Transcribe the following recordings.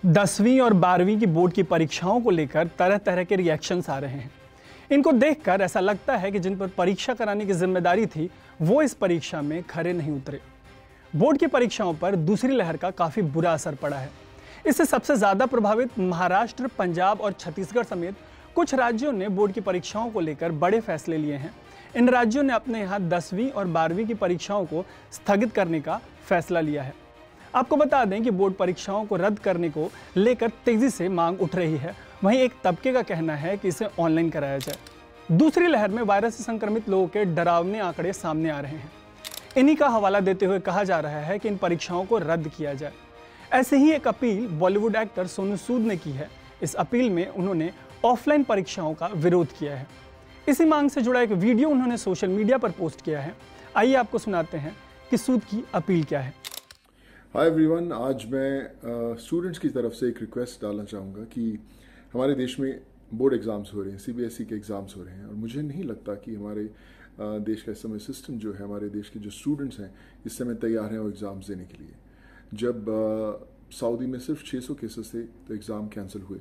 10वीं और 12वीं की बोर्ड की परीक्षाओं को लेकर तरह तरह के रिएक्शंस आ रहे हैं। इनको देखकर ऐसा लगता है कि जिन पर परीक्षा कराने की जिम्मेदारी थी वो इस परीक्षा में खरे नहीं उतरे। बोर्ड की परीक्षाओं पर दूसरी लहर का काफी बुरा असर पड़ा है। इससे सबसे ज्यादा प्रभावित महाराष्ट्र, पंजाब और छत्तीसगढ़ समेत कुछ राज्यों ने बोर्ड की परीक्षाओं को लेकर बड़े फैसले लिए हैं। इन राज्यों ने अपने यहाँ 10वीं और 12वीं की परीक्षाओं को स्थगित करने का फैसला लिया है। आपको बता दें कि बोर्ड परीक्षाओं को रद्द करने को लेकर तेजी से मांग उठ रही है। वहीं एक तबके का कहना है कि इसे ऑनलाइन कराया जाए। दूसरी लहर में वायरस से संक्रमित लोगों के डरावने आंकड़े सामने आ रहे हैं। इन्हीं का हवाला देते हुए कहा जा रहा है कि इन परीक्षाओं को रद्द किया जाए। ऐसे ही एक अपील बॉलीवुड एक्टर सोनू सूद ने की है। इस अपील में उन्होंने ऑफलाइन परीक्षाओं का विरोध किया है। इसी मांग से जुड़ा एक वीडियो उन्होंने सोशल मीडिया पर पोस्ट किया है। आइए आपको सुनाते हैं कि सूद की अपील क्या है। हाय एवरीवन, आज मैं स्टूडेंट्स की तरफ से एक रिक्वेस्ट डालना चाहूँगा कि हमारे देश में बोर्ड एग्ज़ाम्स हो रहे हैं, सीबीएसई के एग्ज़ाम्स हो रहे हैं और मुझे नहीं लगता कि हमारे देश का इस समय सिस्टम जो है, हमारे देश के जो स्टूडेंट्स हैं इस समय तैयार हैं वो एग्ज़ाम्स देने के लिए। जब सऊदी में सिर्फ 600 केसेस थे तो एग्ज़ाम कैंसिल हुए,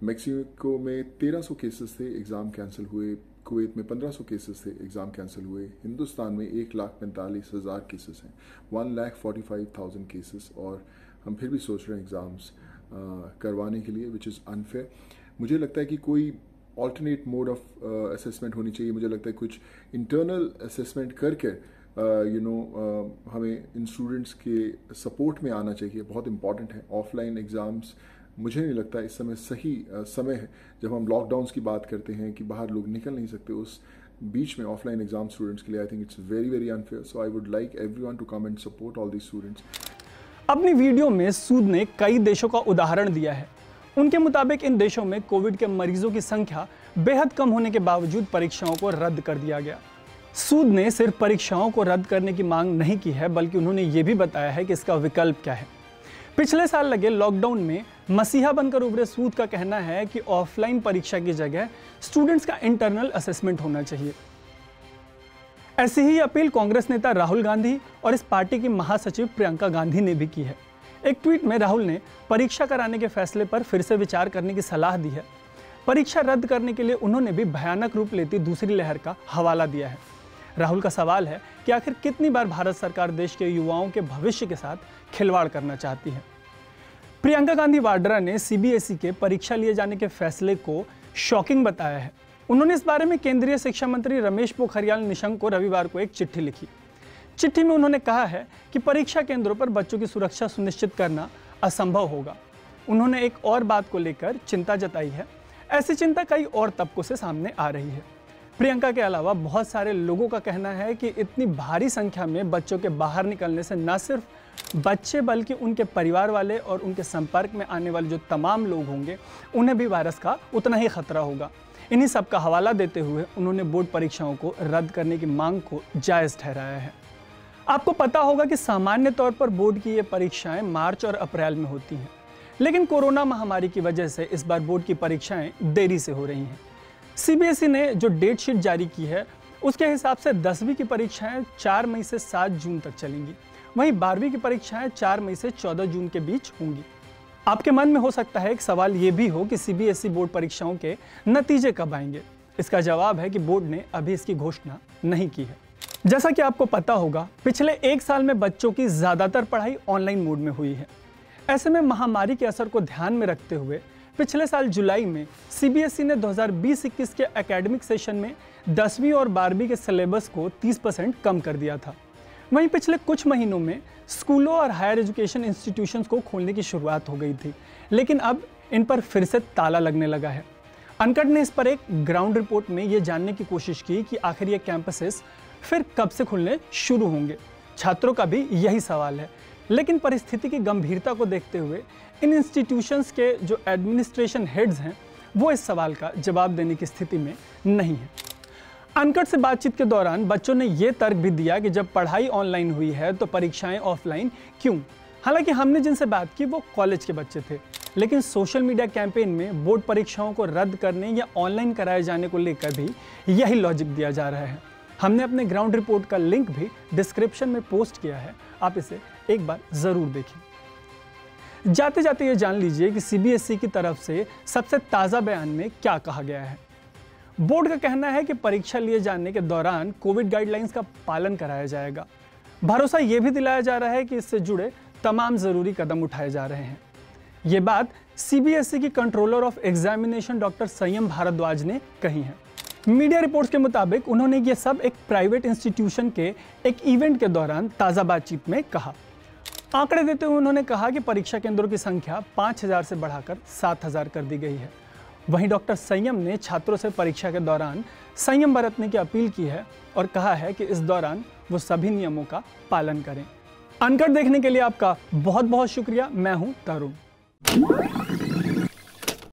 मैक्सिको में 1300 केसेस थे, एग्ज़ाम कैंसिल हुए, कुवैत में 1500 केसेस थे, एग्ज़ाम कैंसिल हुए, हिंदुस्तान में 1,45,000 केसेस हैं, 1,45,000 केसेस, और हम फिर भी सोच रहे हैं एग्ज़ाम्स करवाने के लिए, विच इज़ अनफेयर। मुझे लगता है कि कोई ऑल्टरनेट मोड ऑफ असेसमेंट होनी चाहिए। मुझे लगता है कुछ इंटरनल असेसमेंट करके हमें इन स्टूडेंट्स के सपोर्ट में आना चाहिए। बहुत इंपॉर्टेंट है। ऑफलाइन एग्ज़ाम्स मुझे नहीं लगता इस समय सही समय है। जब हम लॉकडाउन्स की बात करते हैं कि बाहर लोग निकल नहीं सकते, उस बीच में ऑफलाइन एग्जाम स्टूडेंट्स के लिए I think it's very very unfair. So I would like everyone to come and support all these students. अपनी वीडियो में सूद ने कई देशों का उदाहरण दिया है। उनके मुताबिक इन देशों में कोविड के मरीजों की संख्या बेहद कम होने के बावजूद परीक्षाओं को रद्द कर दिया गया। सूद ने सिर्फ परीक्षाओं को रद्द करने की मांग नहीं की है, बल्कि उन्होंने ये भी बताया है कि इसका विकल्प क्या है। पिछले साल लगे लॉकडाउन में मसीहा बनकर उभरे सूद का कहना है कि ऑफलाइन परीक्षा की जगह स्टूडेंट्स का इंटरनल असेसमेंट होना चाहिए। ऐसी ही अपील कांग्रेस नेता राहुल गांधी और इस पार्टी की महासचिव प्रियंका गांधी ने भी की है। एक ट्वीट में राहुल ने परीक्षा कराने के फैसले पर फिर से विचार करने की सलाह दी है। परीक्षा रद्द करने के लिए उन्होंने भी भयानक रूप लेती दूसरी लहर का हवाला दिया है। राहुल का सवाल है कि आखिर कितनी बार भारत सरकार देश के युवाओं के भविष्य के साथ खिलवाड़ करना चाहती है। प्रियंका गांधी वाड्रा ने सीबीएसई के परीक्षा लिए जाने के फैसले को शॉकिंग बताया है। उन्होंने इस बारे में केंद्रीय शिक्षा मंत्री रमेश पोखरियाल निशंक को रविवार को एक चिट्ठी लिखी। चिट्ठी में उन्होंने कहा है कि परीक्षा केंद्रों पर बच्चों की सुरक्षा सुनिश्चित करना असंभव होगा। उन्होंने एक और बात को लेकर चिंता जताई है। ऐसी चिंता कई और तबकों से सामने आ रही है। प्रियंका के अलावा बहुत सारे लोगों का कहना है कि इतनी भारी संख्या में बच्चों के बाहर निकलने से न सिर्फ बच्चे बल्कि उनके परिवार वाले और उनके संपर्क में आने वाले जो तमाम लोग होंगे उन्हें भी वायरस का उतना ही खतरा होगा। इन्हीं सब का हवाला देते हुए उन्होंने बोर्ड परीक्षाओं को रद्द करने की मांग को जायज़ ठहराया है। आपको पता होगा कि सामान्य तौर पर बोर्ड की ये परीक्षाएं मार्च और अप्रैल में होती हैं, लेकिन कोरोना महामारी की वजह से इस बार बोर्ड की परीक्षाएं देरी से हो रही हैं। सीबीएसई ने जो डेट शीट जारी की है उसके हिसाब से 10वीं की परीक्षाएं 4 मई से 7 जून तक चलेंगी। वहीं 12वीं की परीक्षाएं 4 मई से 14 जून के बीच होंगी। आपके मन में हो सकता है एक सवाल ये भी हो कि सीबीएसई बोर्ड परीक्षाओं के नतीजे कब आएंगे। इसका जवाब है कि बोर्ड ने अभी इसकी घोषणा नहीं की है। जैसा कि आपको पता होगा, पिछले एक साल में बच्चों की ज्यादातर पढ़ाई ऑनलाइन मोड में हुई है। ऐसे में महामारी के असर को ध्यान में रखते हुए पिछले साल जुलाई में सीबीएसई ने 2020-21 के एकेडमिक सेशन में 10वीं और 12वीं के सिलेबस को 30% कम कर दिया था। वहीं पिछले कुछ महीनों में स्कूलों और हायर एजुकेशन इंस्टीट्यूशंस को खोलने की शुरुआत हो गई थी, लेकिन अब इन पर फिर से ताला लगने लगा है। अनकट ने इस पर एक ग्राउंड रिपोर्ट में ये जानने की कोशिश की कि आखिर ये कैंपसेस फिर कब से खुलने शुरू होंगे। छात्रों का भी यही सवाल है, लेकिन परिस्थिति की गंभीरता को देखते हुए इन इंस्टीट्यूशंस के जो एडमिनिस्ट्रेशन हेड्स हैं वो इस सवाल का जवाब देने की स्थिति में नहीं है। अनकट से बातचीत के दौरान बच्चों ने ये तर्क भी दिया कि जब पढ़ाई ऑनलाइन हुई है तो परीक्षाएं ऑफलाइन क्यों। हालांकि हमने जिनसे बात की वो कॉलेज के बच्चे थे, लेकिन सोशल मीडिया कैंपेन में बोर्ड परीक्षाओं को रद्द करने या ऑनलाइन कराए जाने को लेकर भी यही लॉजिक दिया जा रहा है। हमने अपने ग्राउंड रिपोर्ट का लिंक भी डिस्क्रिप्शन में पोस्ट किया है, आप इसे एक बार जरूर देखें। जाते जाते ये जान लीजिए कि सीबीएसई की तरफ से सबसे ताज़ा बयान में क्या कहा गया है। बोर्ड का कहना है कि परीक्षा लिए जाने के दौरान कोविड गाइडलाइंस का पालन कराया जाएगा। भरोसा ये भी दिलाया जा रहा है कि इससे जुड़े तमाम ज़रूरी कदम उठाए जा रहे हैं। ये बात सीबीएसई की कंट्रोलर ऑफ एग्जामिनेशन डॉक्टर संयम भारद्वाज ने कही है। मीडिया रिपोर्ट्स के मुताबिक उन्होंने ये सब एक प्राइवेट इंस्टीट्यूशन के एक इवेंट के दौरान ताज़ा बातचीत में कहा। आंकड़े देते हुए उन्होंने कहा कि परीक्षा केंद्रों की संख्या 5000 से बढ़ाकर 7000 कर दी गई है। वहीं डॉक्टर संयम ने छात्रों से परीक्षा के दौरान संयम बरतने की अपील की है और कहा है कि इस दौरान वो सभी नियमों का पालन करें। अनकट देखने के लिए आपका बहुत बहुत शुक्रिया। मैं हूं तरुण।